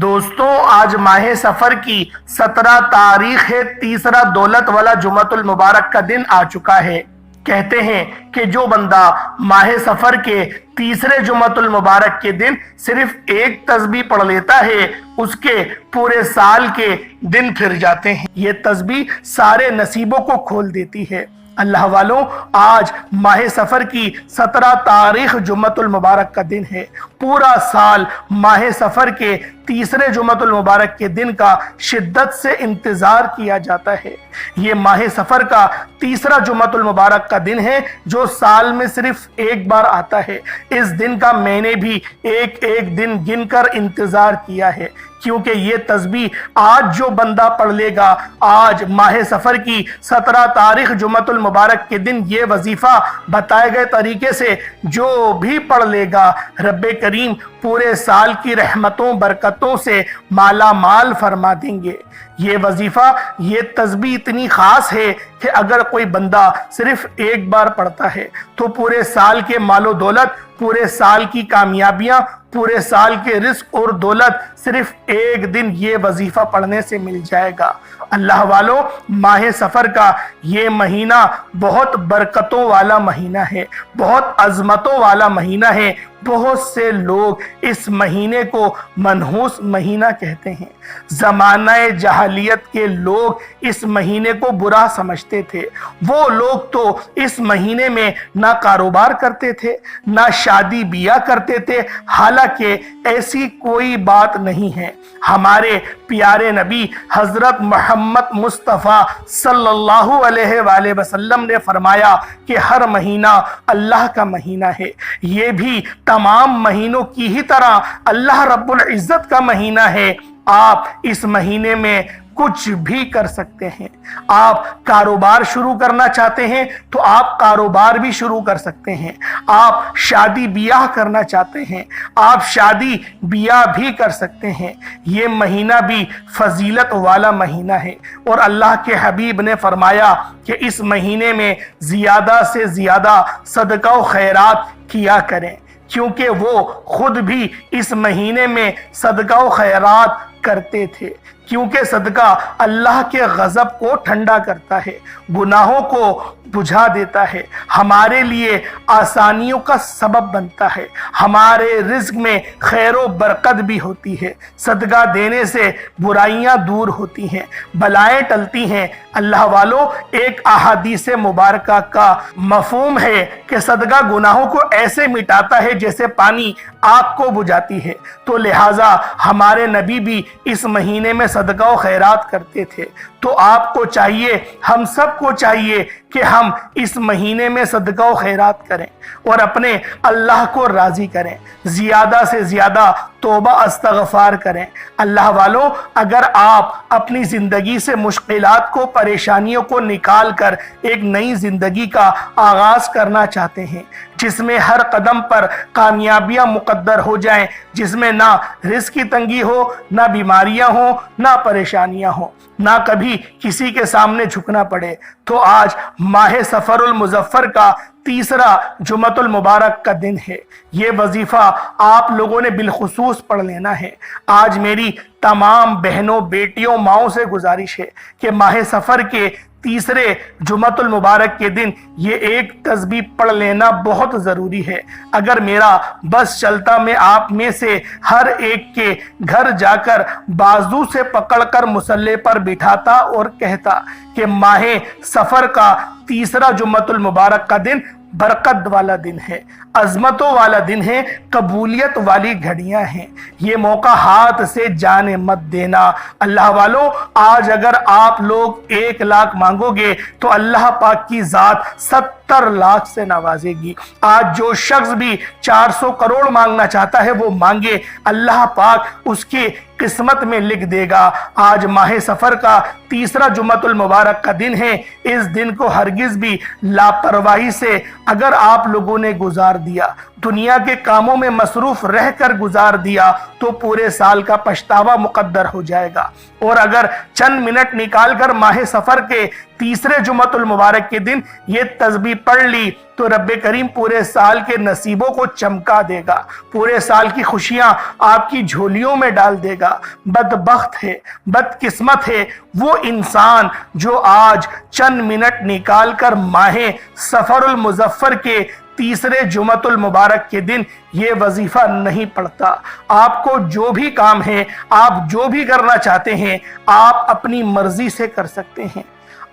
دوستوں آج ماہ سفر کی 17 تاریخ ہے، تیسرا دولت والا جمعۃ المبارک کا دن آ چکا ہے۔ کہتے ہیں کہ جو بندہ ماہ سفر کے تیسرے جمعۃ المبارک کے دن صرف ایک تسبیح پڑھ لیتا ہے، اس کے پورے سال کے دن پھر جاتے ہیں۔ یہ تسبیح سارے نصیبوں کو کھول دیتی ہے۔ اللہ والوں، آج ماہ سفر کی 17 تاریخ جمعۃ المبارک کا دن ہے۔ پورا سال ماہ سفر کے تیسرے جمعۃ المبارک کے دن کا شدت سے انتظار کیا جاتا ہے۔ یہ ماہ سفر کا تیسرا جمعۃ المبارک کا دن ہے جو سال میں صرف ایک بار آتا ہے۔ اس دن کا میں نے بھی ایک ایک دن گن کر انتظار کیا ہے، کیونکہ یہ تسبیح آج جو بندہ پڑھ لے گا، آج ماہ سفر کی 17 تاریخ جمعۃ المبارک کے دن یہ وظیفہ بتائے گئے طریقے سے جو بھی پڑھ لے گا، رب کریم پورے سال کی رحمتوں برکتوں سے مالا مال فرما دیں گے۔ یہ وظیفہ، یہ تسبیح اتنی خاص ہے کہ اگر کوئی بندہ صرف ایک بار پڑھتا ہے تو پورے سال کے مال و دولت، پورے سال کی کامیابیاں، پورے سال کے رزق اور دولت صرف ایک دن یہ وظیفہ پڑھنے سے مل جائے گا۔ اللہ والوں، ماہ سفر کا یہ مہینہ بہت برکتوں والا مہینہ ہے، بہت عظمتوں والا مہینہ ہے۔ بہت سے لوگ اس مہینے کو منحوس مہینہ کہتے ہیں۔ زمانہ جاہلیت کے لوگ اس مہینے کو برا سمجھتے تھے۔ وہ لوگ تو اس مہینے میں نہ کاروبار کرتے تھے، نہ شادی بیاہ کرتے تھے، حالانکہ ایسی کوئی بات نہیں ہے۔ ہمارے پیارے نبی حضرت محمد مصطفیٰ صلی اللہ علیہ وآلہ وسلم نے فرمایا کہ ہر مہینہ اللہ کا مہینہ ہے۔ یہ بھی تمام مہینوں کی ہی طرح اللہ رب العزت کا مہینہ ہے۔ آپ اس مہینے میں کچھ بھی کر سکتے ہیں۔ آپ کاروبار شروع کرنا چاہتے ہیں تو آپ کاروبار بھی شروع کر سکتے ہیں۔ آپ شادی بیاہ کرنا چاہتے ہیں، آپ شادی بیاہ بھی کر سکتے ہیں۔ یہ مہینہ بھی فضیلت والا مہینہ ہے، اور اللہ کے حبیب نے فرمایا کہ اس مہینے میں زیادہ سے زیادہ صدقہ و خیرات کیا کریں، کیونکہ وہ خود بھی اس مہینے میں صدقہ و خیرات کرتے تھے۔ کیونکہ صدقہ اللہ کے غضب کو ٹھنڈا کرتا ہے، گناہوں کو بجھا دیتا ہے، ہمارے لیے آسانیوں کا سبب بنتا ہے، ہمارے رزق میں خیر و برکت بھی ہوتی ہے۔ صدقہ دینے سے برائیاں دور ہوتی ہیں، بلائیں ٹلتی ہیں۔ اللہ والوں، ایک احادیث مبارکہ کا مفہوم ہے کہ صدقہ گناہوں کو ایسے مٹاتا ہے جیسے پانی آگ کو بجھاتی ہے، تو لہٰذا ہمارے نبی بھی اس مہینے میں صدقہ و خیرات کرتے تھے۔ تو آپ کو چاہیے، ہم سب کو چاہیے کہ ہم اس مہینے میں صدقہ و خیرات کریں اور اپنے اللہ کو راضی کریں، زیادہ سے زیادہ توبہ استغفار کریں۔ اللہ والوں، اگر آپ اپنی زندگی سے مشکلات کو، پریشانیوں کو نکال کر ایک نئی زندگی کا آغاز کرنا چاہتے ہیں، جس میں ہر قدم پر کامیابیاں مقدر ہو جائیں، جس میں نہ رزق کی تنگی ہو، نہ بیماریاں ہوں، نہ پریشانیاں ہوں، نہ کبھی کسی کے سامنے جھکنا پڑے، تو آج ماہ سفر المظفر کا تیسرا جمعۃ المبارک کا دن ہے۔ یہ وظیفہ آپ لوگوں نے بالخصوص پڑھ لینا ہے۔ آج میری تمام بہنوں، بیٹیوں، ماؤں سے گزارش ہے کہ ماہ سفر کے تیسرے جمعۃ المبارک کے دن یہ ایک تسبیح پڑھ لینا بہت ضروری ہے۔ اگر میرا بس چلتا، میں آپ میں سے ہر ایک کے گھر جا کر بازو سے پکڑ کر مصلی پر بٹھاتا اور کہتا کہ ماہ سفر کا تیسرا جمعۃ المبارک کا دن برکت والا دن ہے، عظمتوں والا دن ہے، قبولیت والی گھڑیاں ہیں، یہ موقع ہاتھ سے جانے مت دینا۔ اللہ والوں، آج اگر آپ لوگ 1 لاکھ مانگو گے تو اللہ پاک کی ذات 70 لاکھ سے نوازے گی۔ آج جو شخص بھی 400 کروڑ مانگنا چاہتا ہے وہ مانگے، اللہ پاک اس کے قسمت میں لکھ دے گا۔ آج ماہ سفر کا تیسرا جمعۃ المبارک کا دن ہے۔ اس دن کو ہرگز بھی لاپرواہی سے اگر آپ لوگوں نے گزار دیا، दुनिया के कामों में मसरूफ रहकर गुजार दिया तो पूरे साल का पछतावा मुकद्दर हो जाएगा। और अगर चंद मिनट निकालकर माह सफर के तीसरे जुमतुल मुबारक के दिन ये तस्बीह पढ़ ली तो रब्बे करीम पूरे साल के नसीबों को चमका देगा, पूरे साल की खुशियां आपकी झोलियों में डाल देगा। बदबख्त है, बदकिस्मत है वो इंसान जो आज चंद मिनट निकालकर माहे सफरुल मुजफ्फर के तीसरे जुमतुल मुबारक के दिन ये वजीफा नहीं पढ़ता। आपको जो भी काम है, आप जो भी करना चाहते हैं, आप अपनी मर्जी से कर सकते हैं।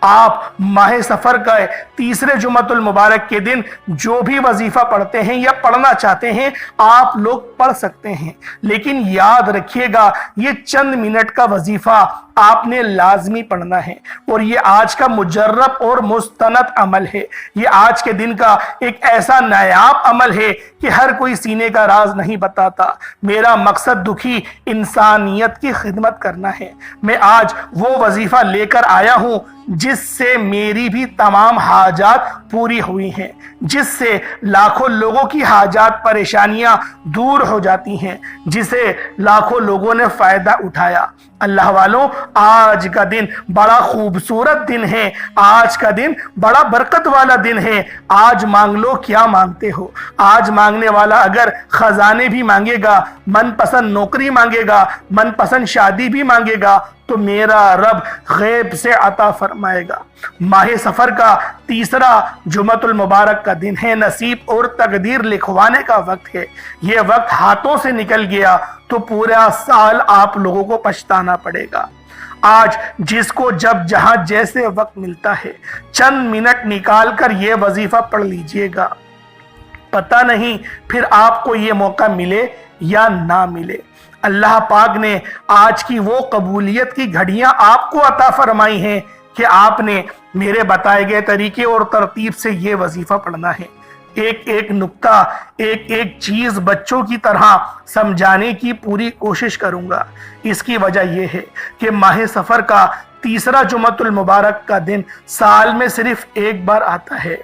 आप माह सफर का तीसरे जुमतुल मुबारक के दिन जो भी वजीफा पढ़ते हैं या पढ़ना चाहते हैं आप लोग पढ़ सकते हैं, लेकिन याद रखिएगा ये चंद मिनट का वजीफा आपने लाजमी पढ़ना है। और ये आज का मुजर्रब और मुस्तनद अमल है, ये आज के दिन का एक ऐसा नायाब अमल है कि हर कोई सीने का राज नहीं बताता। मेरा मकसद दुखी इंसानियत की खिदमत करना है। मैं आज वो वजीफा लेकर आया हूं जिससे मेरी भी तमाम हाजात पूरी हुई हैं, जिससे लाखों लोगों की हाजात परेशानियां दूर हो जाती हैं, जिसे लाखों लोगों ने फायदा उठाया। अल्लाह वालों, आज का दिन बड़ा खूबसूरत दिन है, आज का दिन बड़ा बरकत वाला दिन है। आज मांग लो क्या मांगते हो। आज मांगने वाला अगर खजाने भी मांगेगा, मनपसंद नौकरी मांगेगा, मनपसंद शादी भी मांगेगा तो मेरा रब गैब से अता फरमाएगा। माह सफर का तीसरा जुमतुल मुबारक का दिन है, नसीब और तकदीर लिखवाने का वक्त है। यह वक्त हाथों से निकल गया तो पूरा साल आप लोगों को पछताना पड़ेगा। आज जिसको जब जहां जैसे वक्त मिलता है चंद मिनट निकाल कर यह वजीफा पढ़ लीजिएगा। पता नहीं फिर आपको ये मौका मिले या ना मिले। अल्लाह पाक ने आज की वो कबूलियत की घड़ियां आपको अता फरमाई हैं कि आपने मेरे बताए गए तरीके और तरतीब से ये वजीफा पढ़ना है। एक एक नुक्ता, एक एक चीज बच्चों की तरह समझाने की पूरी कोशिश करूंगा। इसकी वजह यह है कि माह सफर का तीसरा जुमतुल मुबारक का दिन साल में सिर्फ एक बार आता है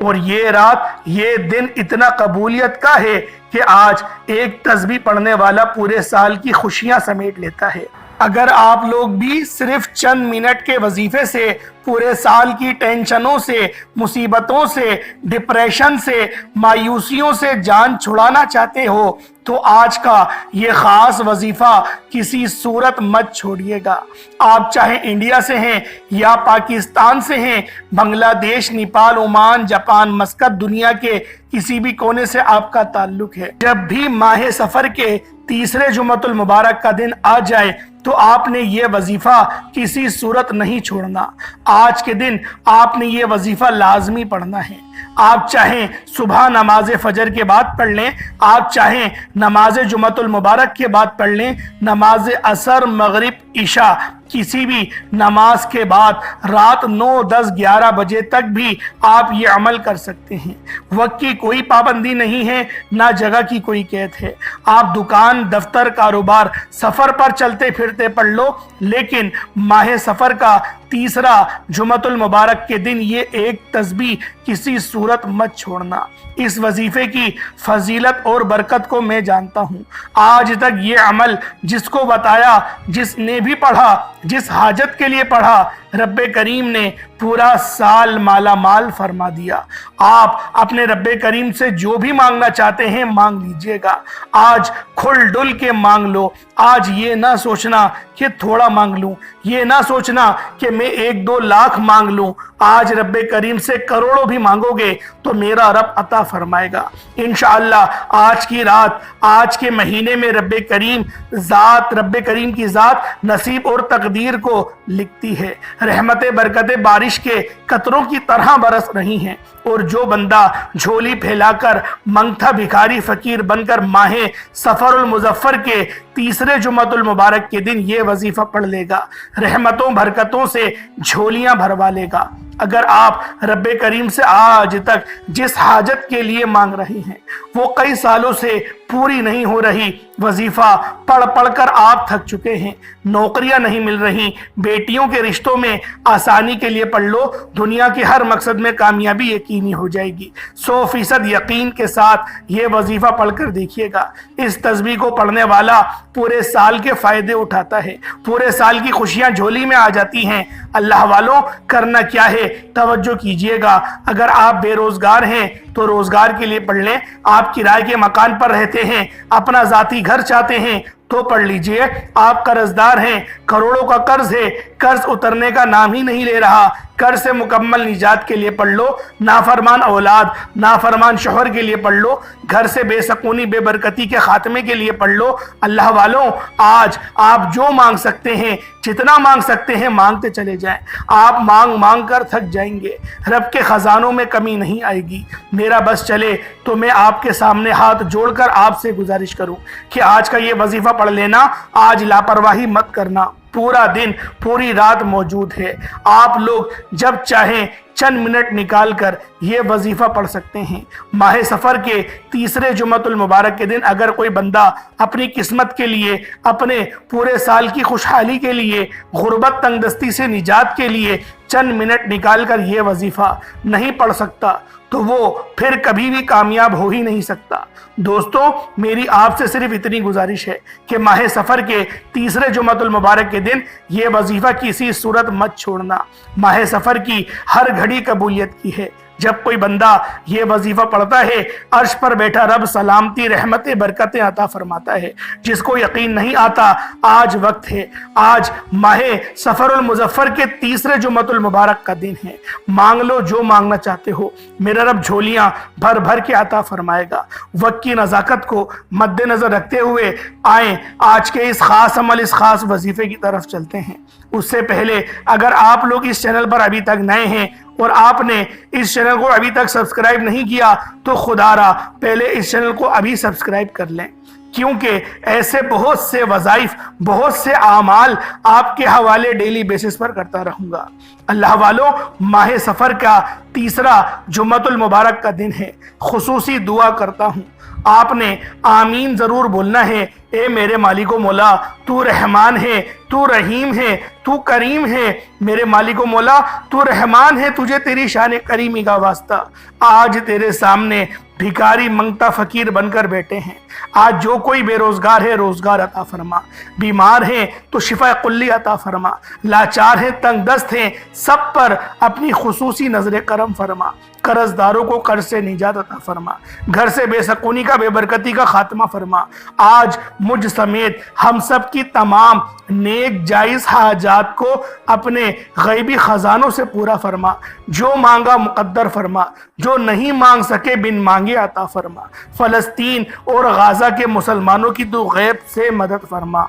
और ये रात, ये दिन इतना कबूलियत का है कि आज एक तस्बीह पढ़ने वाला पूरे साल की खुशियां समेट लेता है। अगर आप लोग भी सिर्फ चंद मिनट के वजीफे से पूरे साल की टेंशनों से, मुसीबतों से, डिप्रेशन से, मायूसियों से जान छुड़ाना चाहते हो तो आज का ये खास वजीफा किसी सूरत मत छोड़िएगा। आप चाहे इंडिया से हैं या पाकिस्तान से हैं, बांग्लादेश, नेपाल, ओमान, जापान, मस्कत, दुनिया के किसी भी कोने से आपका ताल्लुक है, जब भी माह सफर के तीसरे जुमतुल मुबारक का दिन आ जाए तो आपने ये वजीफा किसी सूरत नहीं छोड़ना। आज के दिन आपने ये वजीफा लाजमी पढ़ना है। आप चाहें सुबह नमाज फजर के बाद पढ़ लें, आप चाहें नमाज जुमतुल मुबारक के बाद पढ़ लें, नमाज असर, मगरिब, इशा, किसी भी नमाज के बाद रात 9, 10, 11 बजे तक भी आप ये अमल कर सकते हैं। वक्त की कोई पाबंदी नहीं है, ना जगह की कोई कैद है। आप दुकान, दफ्तर, कारोबार, सफर पर चलते फिरते पढ़ लो, लेकिन माह सफर का तीसरा जुमतुल मुबारक के दिन ये एक तस्बीह किसी सूरत मत छोड़ना। इस वजीफे की फजीलत और बरकत को मैं जानता हूँ। आज तक ये अमल जिसको बताया, जिसने भी पढ़ा, जिस हाजत के लिए पढ़ा, रब्बे करीम ने पूरा साल माला माल फरमा दिया। आप अपने रब्बे करीम से जो भी मांगना चाहते हैं मांग लीजिएगा। आज खुल डुल के मांग लो। आज ये ना सोचना कि थोड़ा मांग लूं, ये ना सोचना कि मैं 1-2 लाख मांग लूं। आज रब्बे करीम से करोड़ों भी मांगोगे तो मेरा रब अता फरमाएगा इंशाअल्लाह। आज की रात, आज के महीने में रब्बे करीम की जात नसीब और तकदीर को लिखती है। रहमतें बरकतें बारिश के कतरों की तरह बरस रही हैं और जो बंदा झोली फैलाकर मंगथा भिखारी फकीर बनकर माहे सफरुल मुजफ्फर के तीसरे जुमतुल मुबारक के दिन ये वजीफा पढ़ लेगा, रहमतों बरकतों से झोलियां भरवा लेगा। अगर आप रब्बे करीम से आज तक जिस हाजत के लिए मांग रहे हैं वो कई सालों से पूरी नहीं हो रही, वजीफा पढ़ पढ़ कर आप थक चुके हैं, नौकरियां नहीं मिल रही, बेटियों के रिश्तों में आसानी के लिए पढ़ लो, दुनिया के हर मकसद में कामयाबी यकीनी हो जाएगी। 100% यकीन के साथ ये वजीफा पढ़कर देखिएगा। इस तस्बीह को पढ़ने वाला पूरे साल के फायदे उठाता है, पूरे साल की खुशियां झोली में आ जाती हैं। अल्लाह वालों, करना क्या है, तवज्जो कीजिएगा। अगर आप बेरोजगार हैं तो रोजगार के लिए पढ़ लें, आप किराए के मकान पर रहते हैं, अपना जाती घर चाहते हैं तो पढ़ लीजिए, आप कर्जदार हैं, करोड़ों का कर्ज है, कर्ज उतरने का नाम ही नहीं ले रहा, कर्ज से मुकम्मल निजात के लिए पढ़ लो, नाफरमान औलाद नाफरमान शोहर के लिए पढ़ लो, घर से बेसकूनी बेबरकती के खात्मे के लिए पढ़ लो। अल्लाह वालों, आज आप जो मांग सकते हैं, जितना मांग सकते हैं, मांगते चले जाएं। आप मांग मांग कर थक जाएंगे, रब के खजानों में कमी नहीं आएगी। मेरा बस चले तो मैं आपके सामने हाथ जोड़कर आपसे गुजारिश करूं कि आज का ये वजीफा पढ़ लेना, आज लापरवाही मत करना, पूरा दिन पूरी रात मौजूद है। आप लोग जब चाहें चंद मिनट निकाल कर ये वजीफा पढ़ सकते हैं। माह सफ़र के तीसरे जुमअतुल मुबारक के दिन अगर कोई बंदा अपनी किस्मत के लिए, अपने पूरे साल की खुशहाली के लिए, गुर्बत तंगदस्ती से निजात के लिए चंद मिनट निकाल कर ये वजीफा नहीं पढ़ सकता तो वो फिर कभी भी कामयाब हो ही नहीं सकता। दोस्तों, मेरी आपसे सिर्फ इतनी गुजारिश है कि माह सफ़र के तीसरे जुमअतुल मुबारक के दिन ये वजीफा किसी सूरत मत छोड़ना। माह सफ़र की हर घड़ी कबूलियत की है। जब कोई बंदा ये वजीफा पढ़ता है, अर्श पर बैठा रब सलामती रहमतें बरकतें अता फरमाता है। जिसको यकीन नहीं आता, आज वक्त है, आज माहे सफरुल मुजफ्फर के तीसरे जुमअतुल मुबारक का दिन है। मांग लो जो मांगना चाहते हो, मेरा रब झोलियां भर भर के अता फरमाएगा। वक्त की नज़ाकत को मद्देनजर रखते हुए आए आज के इस खास अमल, इस खास वजीफे की तरफ चलते हैं। उससे पहले अगर आप लोग इस चैनल पर अभी तक नए हैं और आपने इस चैनल को अभी तक सब्सक्राइब नहीं किया तो खुदारा पहले इस चैनल को अभी सब्सक्राइब कर लें, क्योंकि ऐसे बहुत से वज़ाइफ, बहुत से आमाल आपके हवाले डेली बेसिस पर करता रहूंगा। अल्लाह वालों, माह सफ़र का तीसरा जुम्मतुल मुबारक का दिन है। खुसूसी दुआ करता हूँ, आपने आमीन ज़रूर बोलना है। ए मेरे मालिको मौला, तू रहमान है, तू रहीम है, तू करीम है। मेरे मालिको मौला, तू रहमान है, तुझे तेरी शान करीमी का वास्ता। आज तेरे सामने भिखारी मंगता फकीर बनकर बैठे हैं। आज जो कोई बेरोजगार है, रोजगार अता फरमा, बीमार है तो शिफा कुल्ली अता फरमा, लाचार है, तंगदस्त है, सब पर अपनी खुसूसी नजर करम फरमा। कर्जदारों को कर्ज से निजात अता फरमा, घर से बेसकूनी का बेबरकती का खात्मा फरमा। आज मुझ समेत हम सब की तमाम नेक जायज हाजात को अपने गैबी खजानों से पूरा फरमा। जो मांगा मुकद्दर फरमा, जो नहीं मांग सके बिन मांगे अता फरमा। फलस्तीन और गाजा के मुसलमानों की तू गैब से मदद फरमा,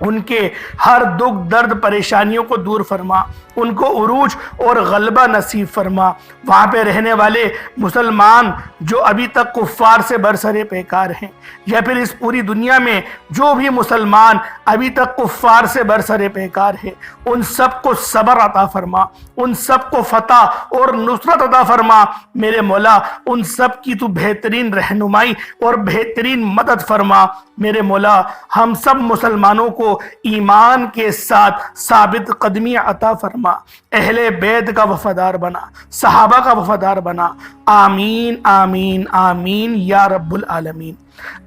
उनके हर दुख दर्द परेशानियों को दूर फरमा, उनको उरूज और गलबा नसीब फरमा। वहाँ पे रहने वाले मुसलमान जो अभी तक कुफ्फार से बरसरे पैकार हैं, या फिर इस पूरी दुनिया में जो भी मुसलमान अभी तक कुफ्फार से बरसरे पैकार है, उन सब को सब्र अता फरमा, उन सब को फतह और नुसरत अता फरमा। मेरे मौला, उन सब की तू बेहतरीन रहनुमाई और बेहतरीन मदद फरमा। मेरे मौला, हम सब मुसलमानों को ईमान के साथ साबित कदमी अता फरमा, अहले बैत का वफादार बना, सहाबा का वफादार बना। आमीन आमीन आमीन या रब्बुल आलमीन।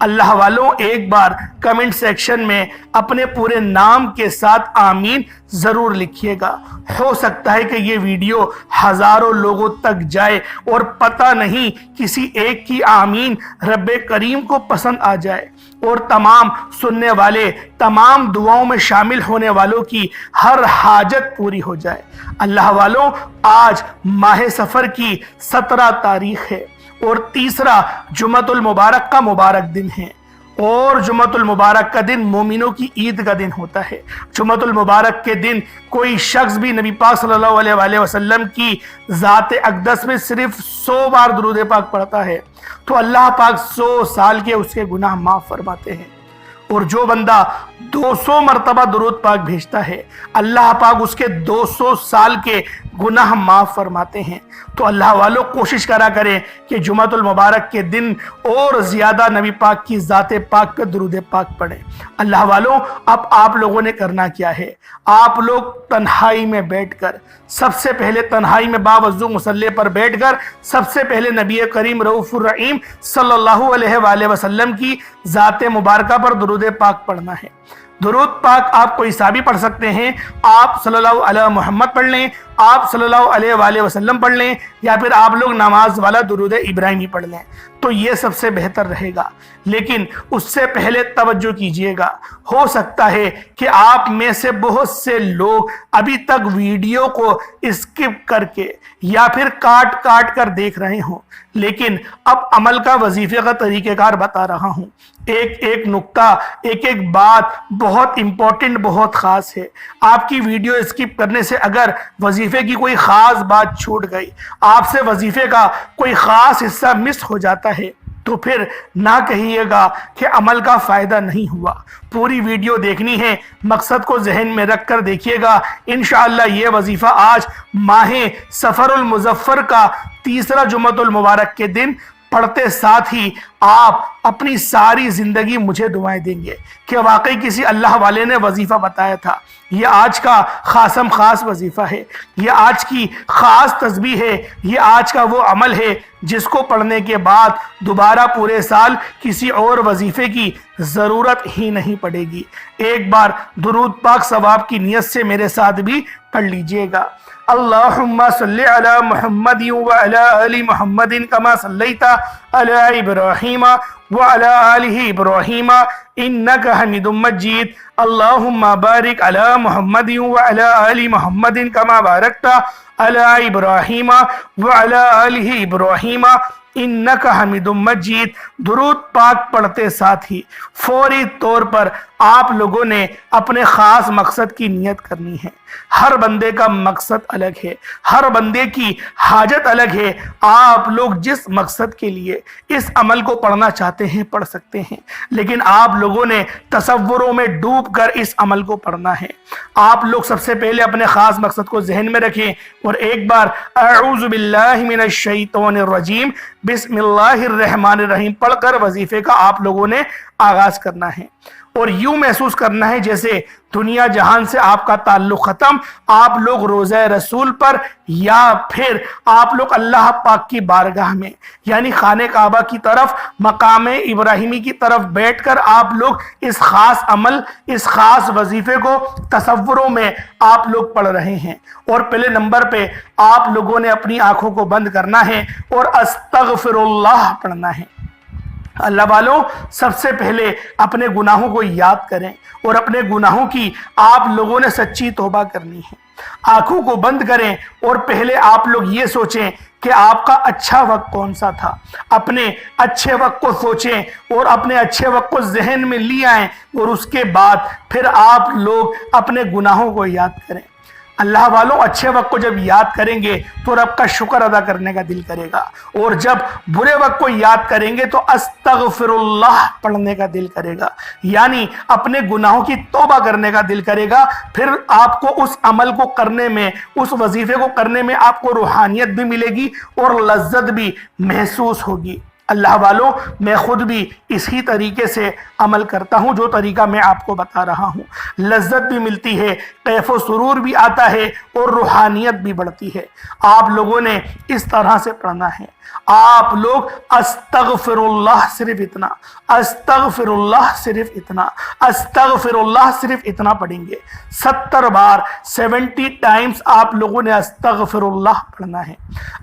अल्लाह वालों, एक बार कमेंट सेक्शन में अपने पूरे नाम के साथ आमीन जरूर लिखिएगा। हो सकता है कि ये वीडियो हजारों लोगों तक जाए और पता नहीं किसी एक की आमीन रब्बे करीम को पसंद आ जाए और तमाम सुनने वाले, तमाम दुआओं में शामिल होने वालों की हर हाजत पूरी हो जाए। अल्लाह वालों, आज माह सफ़र की 17 तारीख है और तीसरा जुम्मतुल मुबारक का मुबारक दिन है। और जुम्मतुल मुबारक का दिन मोमिनों की ईद का दिन होता है। जुम्मतुल मुबारक के दिन कोई शख्स भी नबी पाक सल्लल्लाहु अलैहि वसल्लम की ज़ात अक़दस में सिर्फ 100 बार दुरूद पाक पढ़ता है तो अल्लाह पाक 100 साल के उसके गुनाह माफ़ फरमाते हैं। और जो बंदा 200 मरतबा दुरूद पाक भेजता है, अल्लाह पाक उसके 200 साल के गुनाह माफ फरमाते हैं। तो अल्लाह वालों कोशिश करा करें कि जुमातुल मुबारक के दिन और ज़्यादा नबी पाक की ज़ाते पाक पे दुरूद पाक पढ़ें। अल्लाह वालों, अब आप लोगों ने करना क्या है, आप लोग तन्हाई में बैठकर, सबसे पहले तन्हाई में बावजू मुसल्ले पर बैठकर सबसे पहले नबी करीम रऊफुर रहीम सल्लल्लाहु अलैहि वसल्लम की ज़ाते मुबारका पर दुरूद पाक पढ़ना है। दुरूद पाक आप कोई सा भी पढ़ सकते हैं, आप सल्लल्लाहु अलैहि मोहम्मद पढ़ लें, आप सल्लल्लाहु अलैहि वसल्लम पढ़ लें, या फिर आप लोग नमाज वाला दुरूद इब्राहिमी पढ़ लें, तो ये सबसे बेहतर रहेगा। लेकिन उससे पहले तवज्जो कीजिएगा, हो सकता है कि आप में से बहुत से लोग अभी तक वीडियो को स्किप करके या फिर काट काट कर देख रहे हों, लेकिन अब अमल का वजीफे का तरीक़ेकार बता रहा हूँ। एक एक नुक्ता, एक एक बात बहुत इंपॉर्टेंट, बहुत ख़ास है। आपकी वीडियो स्किप करने से अगर वजीफे की कोई ख़ास बात छूट गई, आपसे वजीफे का कोई ख़ास हिस्सा मिस हो जाता है, तो फिर ना कहिएगा कि अमल का फ़ायदा नहीं हुआ। पूरी वीडियो देखनी है, मकसद को जहन में रख कर देखिएगा। इंशाअल्लाह ये वजीफ़ा आज माहे सफ़रुल मुज़फ़्फ़र का तीसरा जुमातुल मुबारक के दिन पढ़ते साथ ही आप अपनी सारी ज़िंदगी मुझे दुआएं देंगे कि वाकई किसी अल्लाह वाले ने वजीफ़ा बताया था। ये आज का खासम खास वजीफ़ा है, ये आज की ख़ास तस्बीह है, ये आज का वो अमल है जिसको पढ़ने के बाद दोबारा पूरे साल किसी और वजीफ़े की ज़रूरत ही नहीं पड़ेगी। एक बार दुरूद पाक सवाब की नियत से मेरे साथ भी पढ़ लीजिएगा। अल्लाहुम्मा सल्लि अला मुहम्मदिन व अला आलि मुहम्मदिन कमा सल्लैता अला इब्राहीम व अला आलि इब्राहीम इन्नका हमीदुम मजीद। अल्लाहुम्मा बारिक अला मुहम्मदिन व अला आलि मुहम्मदिन कमा बारकता अला इब्राहीम व अला आलि इब्राहीम इन्नका हमीदुम मजीद। दुरूद पाक पढ़ते साथ ही फौरी तौर पर आप लोगों ने अपने ख़ास मकसद की नियत करनी है। हर बंदे का मकसद अलग है, हर बंदे की हाजत अलग है। आप लोग जिस मकसद के लिए इस अमल को पढ़ना चाहते हैं पढ़ सकते हैं, लेकिन आप लोगों ने तसव्वुरों में डूब कर इस अमल को पढ़ना है। आप लोग सबसे पहले अपने ख़ास मकसद को जहन में रखें और एक बार अऊज़ु बिल्लाहि मिनश शैतानिर रजीम बिस्मिल्लाहिर रहमानिर रहीम पढ़कर वजीफे का आप लोगों ने आगाज करना है और यूं महसूस करना है जैसे दुनिया जहान से आपका ताल्लुक खत्म, आप लोग रोज़ा रसूल पर या फिर आप लोग अल्लाह पाक की बारगाह में यानी खाने काबा की तरफ, मकाम इब्राहिमी की तरफ बैठकर आप लोग इस खास अमल, इस खास वजीफे को तसव्वुरों में आप लोग पढ़ रहे हैं। और पहले नंबर पे आप लोगों ने अपनी आंखों को बंद करना है और अस्तगफिरुल्लाह पढ़ना है। अल्लाह वालों, सबसे पहले अपने गुनाहों को याद करें और अपने गुनाहों की आप लोगों ने सच्ची तौबा करनी है। आंखों को बंद करें और पहले आप लोग ये सोचें कि आपका अच्छा वक्त कौन सा था। अपने अच्छे वक्त को सोचें और अपने अच्छे वक्त को जहन में ले आएं और उसके बाद फिर आप लोग अपने गुनाहों को याद करें। अल्लाह वालों, अच्छे वक्त को जब याद करेंगे तो रब का शुक्र अदा करने का दिल करेगा और जब बुरे वक्त को याद करेंगे तो अस्तगफिरुल्लाह पढ़ने का दिल करेगा, यानी अपने गुनाहों की तौबा करने का दिल करेगा। फिर आपको उस अमल को करने में, उस वजीफे को करने में आपको रूहानियत भी मिलेगी और लज्जत भी महसूस होगी। अल्लाह वालों, मैं खुद भी इसी तरीके से अमल करता हूँ जो तरीका मैं आपको बता रहा हूँ। लज्जत भी मिलती है, कैफ व सुरूर भी आता है और रूहानियत भी बढ़ती है। आप लोगों ने इस तरह से पढ़ना है। आप लोग अस्तगफिरुल्लाह सिर्फ इतना, अस्तगफिरुल्लाह सिर्फ इतना, अस्तगफिरुल्लाह सिर्फ इतना पढ़ेंगे। 70 बार 70 टाइम्स आप लोगों ने अस्तगफिरुल्लाह पढ़ना है।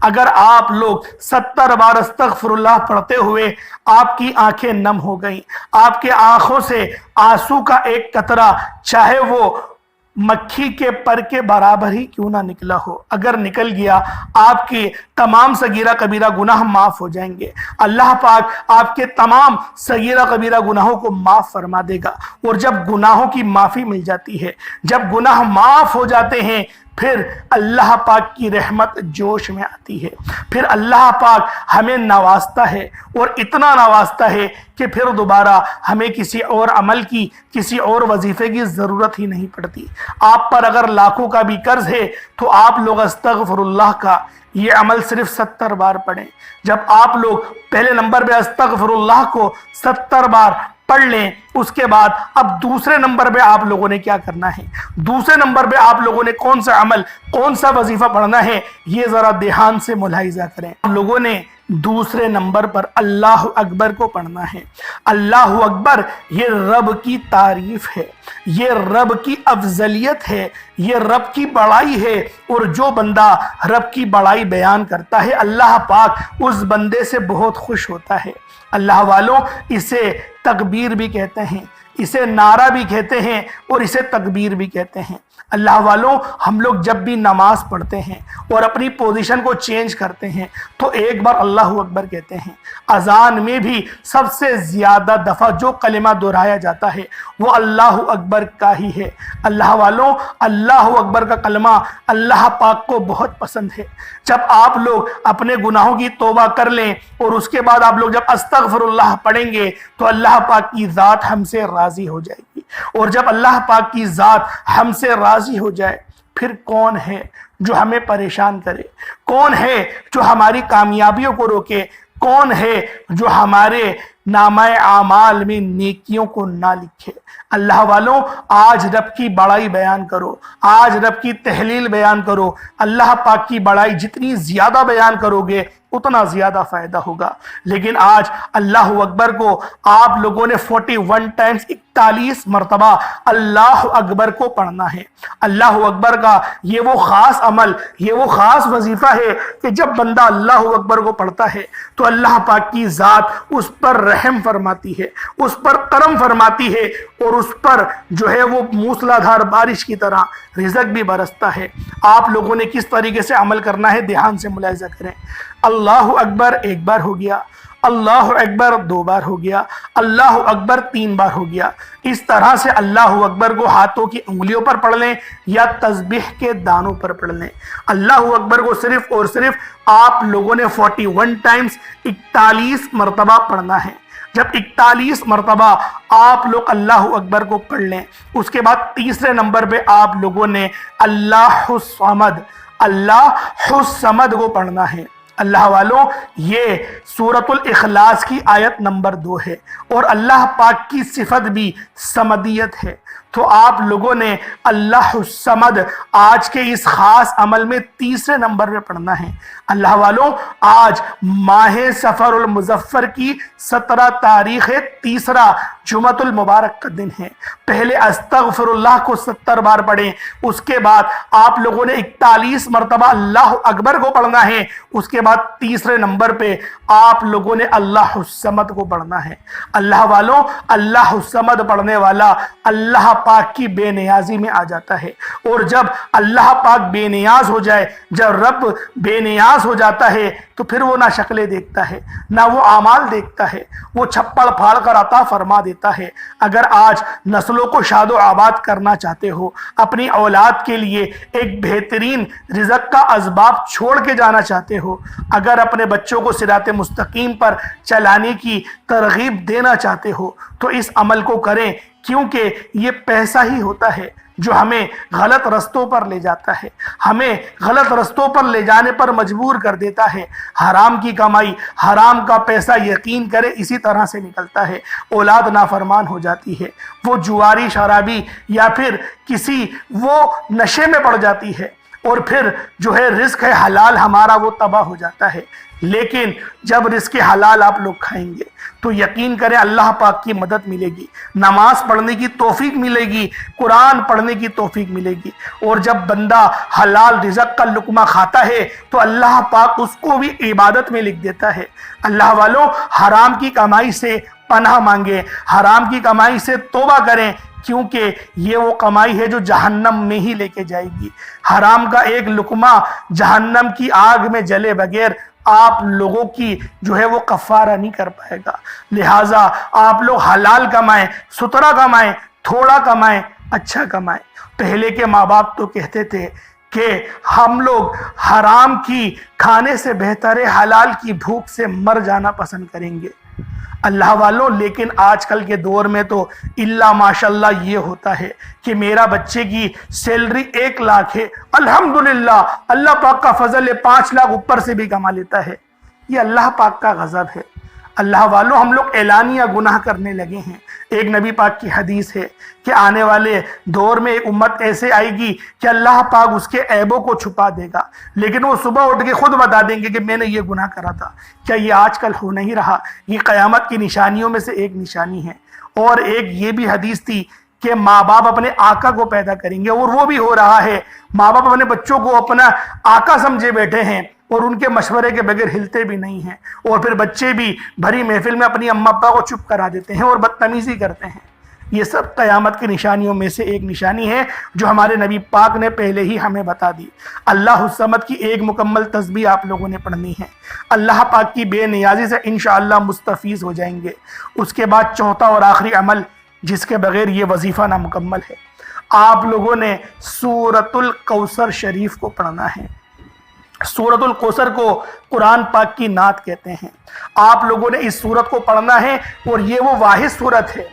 अगर आप लोग 70 बार अस्तगफिरुल्लाह पढ़ते हुए आपकी आंखें नम हो गई, आपके आंखों से आंसू का एक कतरा चाहे वो मक्खी के पर के बराबर ही क्यों ना निकला हो, अगर निकल गया, आपके तमाम सगीरा कबीरा गुनाह माफ हो जाएंगे। अल्लाह पाक आपके तमाम सगीरा कबीरा गुनाहों को माफ फरमा देगा। और जब गुनाहों की माफी मिल जाती है, जब गुनाह माफ हो जाते हैं, پھر اللہ پاک کی رحمت جوش میں آتی ہے، پھر اللہ پاک ہمیں نوازتا ہے، اور اتنا نوازتا ہے کہ پھر دوبارہ ہمیں کسی اور عمل کی، کسی اور وظیفے کی ضرورت ہی نہیں پڑتی۔ آپ پر اگر لاکھوں کا بھی قرض ہے تو آپ لوگ استغفر اللہ کا یہ عمل صرف 70 بار پڑھیں۔ جب آپ لوگ پہلے نمبر پہ استغفر اللہ کو 70 بار پڑھ لیں، اس کے بعد اب دوسرے نمبر پہ آپ لوگوں نے کیا کرنا ہے، دوسرے نمبر پہ آپ لوگوں نے کون سا عمل، کون سا وظیفہ پڑھنا ہے، یہ ذرا دھیان سے ملاحظہ کریں۔ لوگوں نے دوسرے نمبر پر اللہ اکبر کو پڑھنا ہے۔ اللہ اکبر یہ رب کی تعریف ہے، یہ رب کی افضلیت ہے، یہ رب کی بڑائی ہے، اور جو بندہ رب کی بڑائی بیان کرتا ہے اللہ پاک اس بندے سے بہت خوش ہوتا ہے۔ اللہ والوں، اسے تکبیر بھی کہتے ہیں، اسے نعرہ بھی کہتے ہیں، اور اسے تکبیر بھی کہتے ہیں۔ اللہ والوں، ہم لوگ جب بھی نماز پڑھتے ہیں اور اپنی پوزیشن کو چینج کرتے ہیں تو ایک بار اللہ اکبر کہتے ہیں۔ اذان میں بھی سب سے زیادہ دفعہ جو کلمہ دہرایا جاتا ہے وہ اللہ اکبر کا ہی ہے۔ اللہ والوں، اللہ اکبر کا کلمہ اللہ پاک کو بہت پسند ہے۔ جب آپ لوگ اپنے گناہوں کی توبہ کر لیں اور اس کے بعد آپ لوگ جب استغفر اللہ پڑھیں گے تو اللہ پاک کی ذات ہم سے راضی ہو جائے گی، اور جب اللہ پاک کی ذات ہم سے راضی ہو جائے پھر کون ہے جو ہمیں پریشان کرے، کون ہے جو ہماری کامیابیوں کو روکے، کون ہے جو ہمارے نامہ اعمال میں نیکیوں کو نہ لکھے۔ اللہ والوں، آج رب کی بڑائی بیان کرو، آج رب کی تحلیل بیان کرو۔ اللہ پاک کی بڑائی جتنی زیادہ بیان کرو گے اتنا زیادہ فائدہ ہوگا۔ لیکن آج اللہ اکبر کو آپ لوگوں نے 41 ٹائمز 41 مرتبہ اللہ اکبر کو پڑھنا ہے۔ اللہ اکبر کا یہ وہ خاص عمل، یہ وہ خاص وظیفہ ہے کہ جب بندہ اللہ اکبر کو پڑھتا ہے تو اللہ پاک کی ذات اس پر رحم فرماتی ہے، اس پر کرم فرماتی ہے، اور اس پر جو ہے وہ موسلادھار بارش کی طرح رزق بھی برستا ہے۔ آپ لوگوں نے کس طریقے سے عمل کرنا ہے دھیان سے ملاحظہ کریں۔ اللہ اکبر 1 بار ہو گیا، اللہ اکبر 2 بار ہو گیا، اللہ اکبر 3 بار ہو گیا۔ اس طرح سے اللہ اکبر کو ہاتھوں کی انگلیوں پر پڑھ لیں یا تسبیح کے دانوں پر پڑھ لیں۔ اللہ اکبر کو صرف اور صرف آپ لوگوں نے 41 ٹائمز 41 مرتبہ پڑھنا ہے۔ جب 41 مرتبہ آپ لوگ اللہ اکبر کو پڑھ لیں، اس کے بعد تیسرے نمبر پہ آپ لوگوں نے اللہ الصمد، اللہ الصمد کو پڑھنا ہے۔ اللہ والوں، یہ سورۃ الاخلاص کی آیت نمبر 2 ہے، اور اللہ پاک کی صفت بھی سمدیت ہے۔ تو آپ لوگوں نے اللہ الصمد آج کے اس خاص عمل میں تیسرے نمبر پہ پڑھنا ہے۔ اللہ والوں، آج ماہ سفر المظفر کی 17 تاریخ ہے، تیسرا جمعۃ المبارک کا دن ہے۔ پہلے استغفر اللہ کو 70 بار پڑھیں، اس کے بعد آپ لوگوں نے 41 مرتبہ اللہ اکبر کو پڑھنا ہے، اس کے بعد تیسرے نمبر پہ آپ لوگوں نے اللہ الصمد کو پڑھنا ہے۔ اللہ والوں، اللہ الصمد پڑھنے والا اللہ پاک کی بے نیازی میں آ جاتا ہے، اور جب اللہ پاک بے نیاز ہو جائے، جب رب بے نیاز ہو جاتا ہے تو پھر وہ نہ شکلیں دیکھتا ہے، نہ وہ اعمال دیکھتا ہے، وہ چھپڑ پھاڑ کر عطا فرما دیتا ہے۔ اگر آج نسلوں کو شاد و آباد کرنا چاہتے ہو، اپنی اولاد کے لیے ایک بہترین رزق کا اسباب چھوڑ کے جانا چاہتے ہو، اگر اپنے بچوں کو صراط مستقیم پر چلانے کی ترغیب دینا چاہتے ہو تو اس عمل کو کریں، کیونکہ یہ پیسہ ہی ہوتا ہے جو ہمیں غلط رستوں پر لے جاتا ہے، ہمیں غلط رستوں پر لے جانے پر مجبور کر دیتا ہے۔ حرام کی کمائی، حرام کا پیسہ یقین کرے اسی طرح سے نکلتا ہے، اولاد نافرمان ہو جاتی ہے، وہ جواری شرابی یا پھر کسی وہ نشے میں پڑ جاتی ہے، اور پھر جو ہے رزق ہے حلال ہمارا وہ تباہ ہو جاتا ہے۔ لیکن جب رزق حلال آپ لوگ کھائیں گے تو یقین کریں اللہ پاک کی مدد ملے گی، نماز پڑھنے کی توفیق ملے گی، قرآن پڑھنے کی توفیق ملے گی، اور جب بندہ حلال رزق کا لقمہ کھاتا ہے تو اللہ پاک اس کو بھی عبادت میں لکھ دیتا ہے۔ اللہ والوں، حرام کی کمائی سے پناہ مانگیں، حرام کی کمائی سے توبہ کریں، کیونکہ یہ وہ کمائی ہے جو جہنم میں ہی لے کے جائے گی۔ حرام کا ایک لقمہ جہنم کی آگ میں جلے بغیر آپ لوگوں کی جو ہے وہ کفارہ نہیں کر پائے گا۔ لہٰذا آپ لوگ حلال کمائیں، ستھرا کمائیں، تھوڑا کمائیں، اچھا کمائیں۔ پہلے کے ماں باپ تو کہتے تھے کہ ہم لوگ حرام کی کھانے سے بہتر ہے حلال کی بھوک سے مر جانا پسند کریں گے اللہ والوں۔ لیکن آج کل کے دور میں تو اللہ ماشاءاللہ یہ ہوتا ہے کہ میرا بچے کی سیلری 1 لاکھ ہے، الحمدللہ اللہ پاک کا فضل ہے 5 لاکھ اوپر سے بھی کما لیتا ہے۔ یہ اللہ پاک کا غضب ہے۔ اللہ والوں ہم لوگ اعلانیہ گناہ کرنے لگے ہیں۔ ایک نبی پاک کی حدیث ہے کہ آنے والے دور میں ایک امت ایسے آئے گی کہ اللہ پاک اس کے عیبوں کو چھپا دے گا، لیکن وہ صبح اٹھ کے خود بتا دیں گے کہ میں نے یہ گناہ کرا تھا۔ کیا یہ آج کل ہو نہیں رہا؟ یہ قیامت کی نشانیوں میں سے ایک نشانی ہے۔ اور ایک یہ بھی حدیث تھی کہ ماں باپ اپنے آقا کو پیدا کریں گے، اور وہ بھی ہو رہا ہے۔ ماں باپ اپنے بچوں کو اپنا آقا سمجھے بیٹھے ہیں اور ان کے مشورے کے بغیر ہلتے بھی نہیں ہیں، اور پھر بچے بھی بھری محفل میں اپنی اماں ابا کو چپ کرا دیتے ہیں اور بدتمیزی کرتے ہیں۔ یہ سب قیامت کی نشانیوں میں سے ایک نشانی ہے جو ہمارے نبی پاک نے پہلے ہی ہمیں بتا دی۔ اللہ الصمد کی ایک مکمل تسبیح آپ لوگوں نے پڑھنی ہے، اللہ پاک کی بے نیازی سے انشاءاللہ مستفیض ہو جائیں گے۔ اس کے بعد چوتھا اور آخری عمل جس کے بغیر یہ وظیفہ نامکمل ہے، آپ لوگوں نے سورۃ الکوثر شریف کو پڑھنا ہے۔ سورۃ الکوثر کو قرآن پاک کی نعت کہتے ہیں۔ آپ لوگوں نے اس سورت کو پڑھنا ہے، اور یہ وہ واحد سورت ہے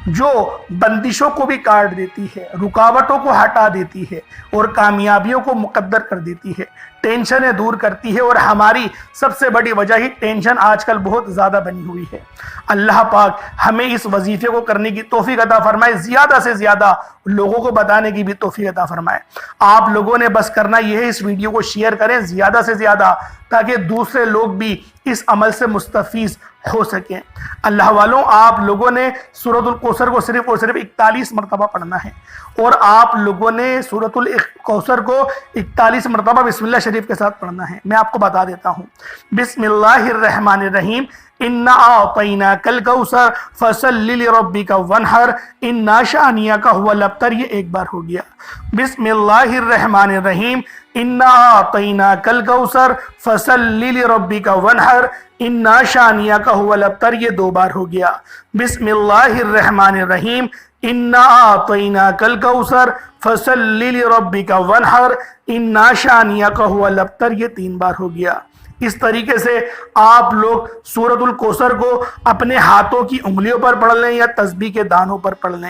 جو بندشوں کو بھی کاٹ دیتی ہے، رکاوٹوں کو ہٹا دیتی ہے، اور کامیابیوں کو مقدر کر دیتی ہے، ٹینشنیں دور کرتی ہے۔ اور ہماری سب سے بڑی وجہ ہی ٹینشن آج کل بہت زیادہ بنی ہوئی ہے۔ اللہ پاک ہمیں اس وظیفے کو کرنے کی توفیق عطا فرمائے، زیادہ سے زیادہ لوگوں کو بتانے کی بھی توفیق عطا فرمائے۔ آپ لوگوں نے بس کرنا یہ ہے، اس ویڈیو کو شیئر کریں زیادہ سے زیادہ، تاکہ دوسرے لوگ بھی اس عمل سے مستفیض ہو سکیں۔ اللہ والوں آپ لوگوں نے سورۃ الکوثر کو صرف اور صرف 41 مرتبہ پڑھنا ہے، اور آپ لوگوں نے سورۃ الکوثر کو 41 مرتبہ بسم اللہ شریف کے ساتھ پڑھنا ہے۔ میں آپ کو بتا دیتا ہوں، بسم اللہ الرحمن الرحیم، انا اعطیناک الکوثر فصل لربک وانحر انا شانیک هو الابتر۔ یہ ایک بار ہو گیا۔ بسم اللہ الرحمن الرحیم، انا اعطیناک الکوثر فصل لربک وانحر انا شانیک هو الابتر۔ یہ 2 بار ہو گیا۔ بسم اللہ الرحمن الرحیم، انا اعطیناک الکوثر فصل لربک وانحر انا شانیک هو الابتر۔ یہ 3 بار ہو گیا۔ اس طریقے سے آپ لوگ سورۃ الکوثر کو اپنے ہاتھوں کی انگلیوں پر پڑھ لیں یا تسبیح کے دانوں پر پڑھ لیں۔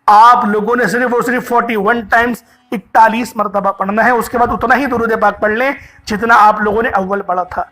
آپ لوگوں نے صرف اور صرف 41 ٹائمز 41 مرتبہ پڑھنا ہے۔ اس کے بعد اتنا ہی درود پاک پڑھ لیں جتنا آپ لوگوں نے اول پڑھا تھا۔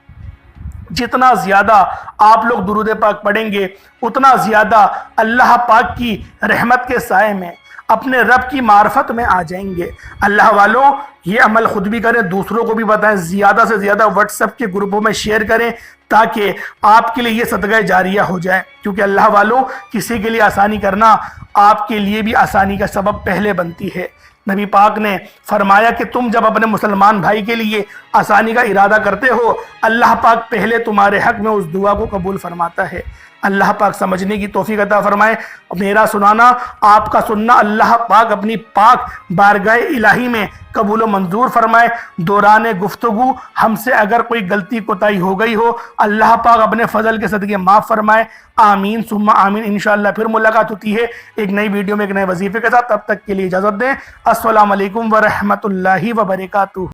جتنا زیادہ آپ لوگ درود پاک پڑھیں گے اتنا زیادہ اللہ پاک کی رحمت کے سائے میں اپنے رب کی معرفت میں آ جائیں گے۔ اللہ والوں یہ عمل خود بھی کریں، دوسروں کو بھی بتائیں، زیادہ سے زیادہ واٹس ایپ کے گروپوں میں شیئر کریں تاکہ آپ کے لیے یہ صدقہ جاریہ ہو جائے، کیونکہ اللہ والوں کسی کے لیے آسانی کرنا آپ کے لیے بھی آسانی کا سبب پہلے بنتی ہے۔ نبی پاک نے فرمایا کہ تم جب اپنے مسلمان بھائی کے لیے آسانی کا ارادہ کرتے ہو، اللہ پاک پہلے تمہارے حق میں اس دعا کو قبول فرماتا ہے۔ اللہ پاک سمجھنے کی توفیق عطا فرمائے۔ میرا سنانا، آپ کا سننا اللہ پاک اپنی پاک بارگاہ الہی میں قبول و منظور فرمائے۔ دوران گفتگو ہم سے اگر کوئی غلطی کوتاہی ہو گئی ہو، اللہ پاک اپنے فضل کے صدقے معاف فرمائے۔ آمین ثم آمین۔ انشاءاللہ پھر ملاقات ہوتی ہے ایک نئی ویڈیو میں ایک نئے وظیفے کے ساتھ۔ تب تک کے لیے اجازت دیں۔ السلام علیکم ورحمۃ اللہ وبرکاتہ۔